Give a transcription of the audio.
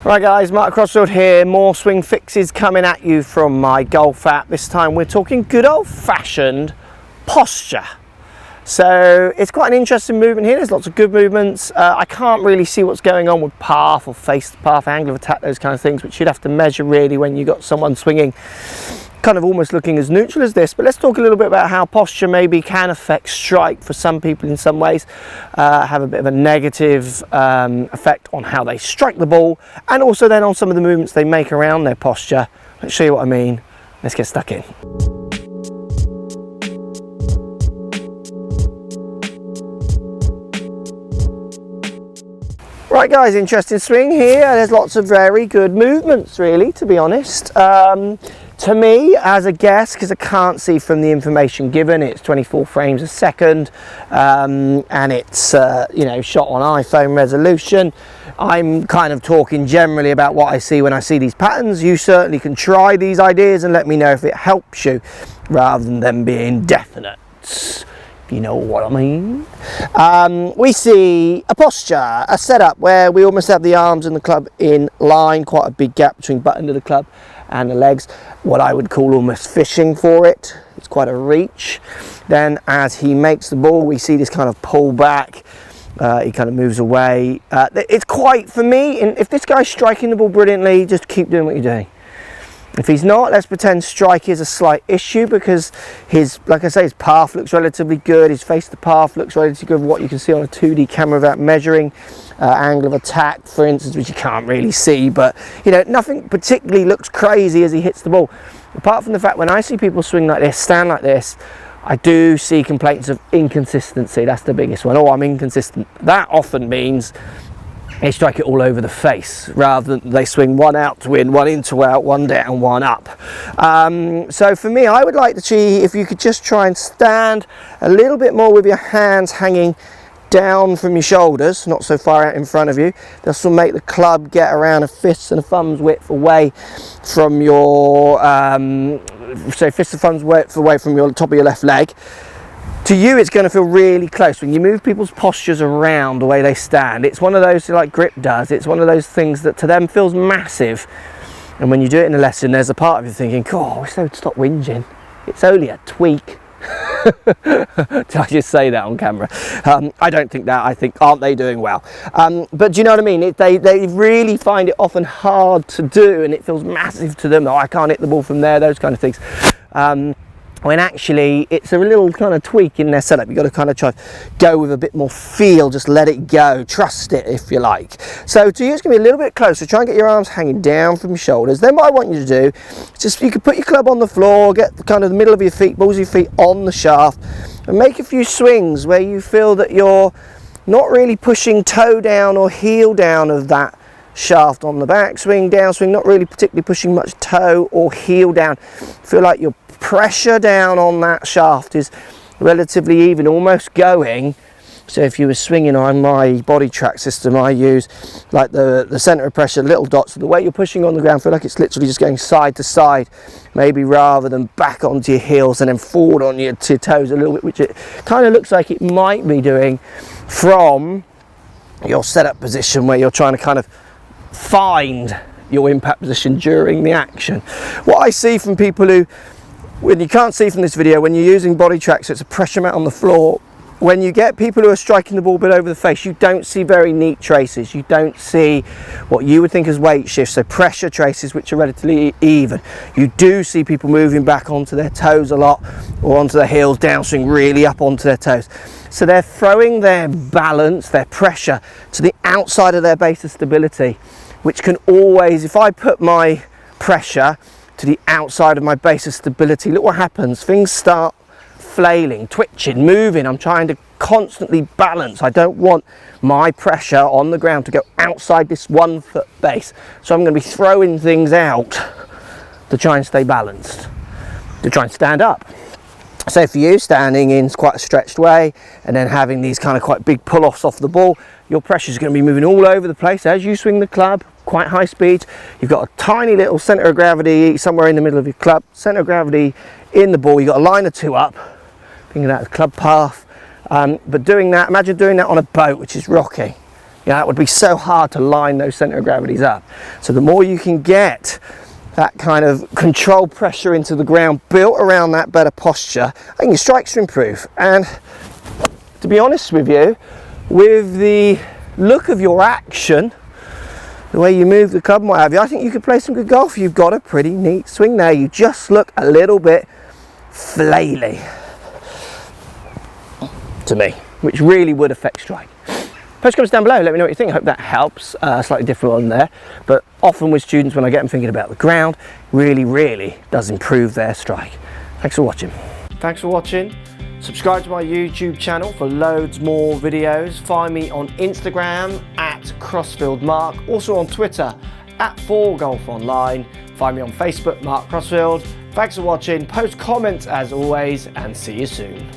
Right guys, Mark Crossfield here, more swing fixes coming at you from my golf app. This time we're talking good old-fashioned posture. So it's quite an interesting movement here, there's lots of good movements. I can't really see what's going on with path or face the path, angle of attack, those kind of things, which you'd have to measure really when you've got someone swinging kind of almost looking as neutral as this. But let's talk a little bit about how posture maybe can affect strike for some people in some ways, have a bit of a negative effect on how they strike the ball, and also then on some of the movements they make around their posture. Let's show you what I mean. Let's get stuck in. Right guys, interesting swing here. There's lots of very good movements really, to be honest. To me, as a guess, because I can't see from the information given, it's 24 frames a second, and it's you know, shot on iPhone resolution. I'm kind of talking generally about what I see when I see these patterns. You certainly can try these ideas and let me know if it helps you, rather than them being definite. You know what I mean? We see a posture, a setup where we almost have the arms and the club in line, quite a big gap between butt end of the club and the legs, what I would call almost fishing for it. It's quite a reach. Then as he makes the ball, we see this kind of pull back. He kind of moves away. It's quite, for me, if this guy's striking the ball brilliantly, just keep doing what you're doing. If he's not, let's pretend strike is a slight issue, because his, like I say, his path looks relatively good, his face to path looks relatively good, what you can see on a 2D camera without measuring. Angle of attack, for instance, which you can't really see, but you know, nothing particularly looks crazy as he hits the ball. Apart from the fact, when I see people swing like this, stand like this, I do see complaints of inconsistency. That's the biggest one. Oh, I'm inconsistent. That often means they strike it all over the face, rather than they swing one out to in, one in to out, one down, one up. So for me, I would like to see if you could just try and stand a little bit more with your hands hanging down from your shoulders, not so far out in front of you. This will make the club get around a fist and a thumb's width away from your, so fist and thumb's width away from your top of your left leg. To you, it's going to feel really close when you move people's postures around the way they stand. It's one of those, like grip does, it's one of those things that to them feels massive. And when you do it in a lesson, there's a part of you thinking, oh, I wish they would stop whinging. It's only a tweak. Did I just say that on camera? I don't think that. I think, aren't they doing well? But do you know what I mean? They really find it often hard to do, and it feels massive to them. Oh, I can't hit the ball from there, those kind of things. When actually it's a little kind of tweak in their setup. You've got to kind of try to go with a bit more feel, just let it go, trust it if you like. So to you, it's going to be a little bit closer. Try and get your arms hanging down from your shoulders. Then what I want you to do is just, you can put your club on the floor, get the kind of the middle of your feet, balls of your feet on the shaft, and make a few swings where you feel that you're not really pushing toe down or heel down of that shaft on the back swing, downswing, not really particularly pushing much toe or heel down. Feel like your pressure down on that shaft is relatively even, almost going. So if you were swinging on my body track system, I use like the center of pressure, little dots. So the way you're pushing on the ground, feel like it's literally just going side to side, maybe rather than back onto your heels and then forward on your toes a little bit, which it kind of looks like it might be doing from your setup position, where you're trying to kind of find your impact position during the action. What I see from people who, when you can't see from this video, when you're using body track, so it's a pressure mat on the floor, when you get people who are striking the ball a bit over the face, you don't see very neat traces. You don't see what you would think as weight shifts, so pressure traces which are relatively even. You do see people moving back onto their toes a lot, or onto their heels, downswing really up onto their toes. So they're throwing their balance, their pressure, to the outside of their base of stability, which can always, if I put my pressure to the outside of my base of stability, look what happens. Things start flailing, twitching, moving. I'm trying to constantly balance. I don't want my pressure on the ground to go outside this 1 foot base. So I'm going to be throwing things out to try and stay balanced, to try and stand up. So for you, standing in quite a stretched way and then having these kind of quite big pull-offs off the ball, your pressure is going to be moving all over the place as you swing the club, quite high speeds. You've got a tiny little center of gravity somewhere in the middle of your club, center of gravity in the ball. You've got a line or two up, thinking that club path. But doing that, imagine doing that on a boat which is rocking. Yeah, that would be so hard to line those center of gravities up. So the more you can get that kind of controlled pressure into the ground built around that better posture, I think your strikes will improve. And to be honest with you, with the look of your action, the way you move the club and what have you, I think you could play some good golf. You've got a pretty neat swing there. You just look a little bit flaily to me, which really would affect strike. Post comments down below, let me know what you think. I hope that helps. Slightly different one there, but often with students, when I get them thinking about the ground, really does improve their strike. Thanks for watching. Thanks for watching. Subscribe to my YouTube channel for loads more videos. Find me on Instagram at CrossfieldMark, also on Twitter at 4golfonline. Find me on Facebook, Mark Crossfield. Thanks for watching. Post comments as always, and see you soon.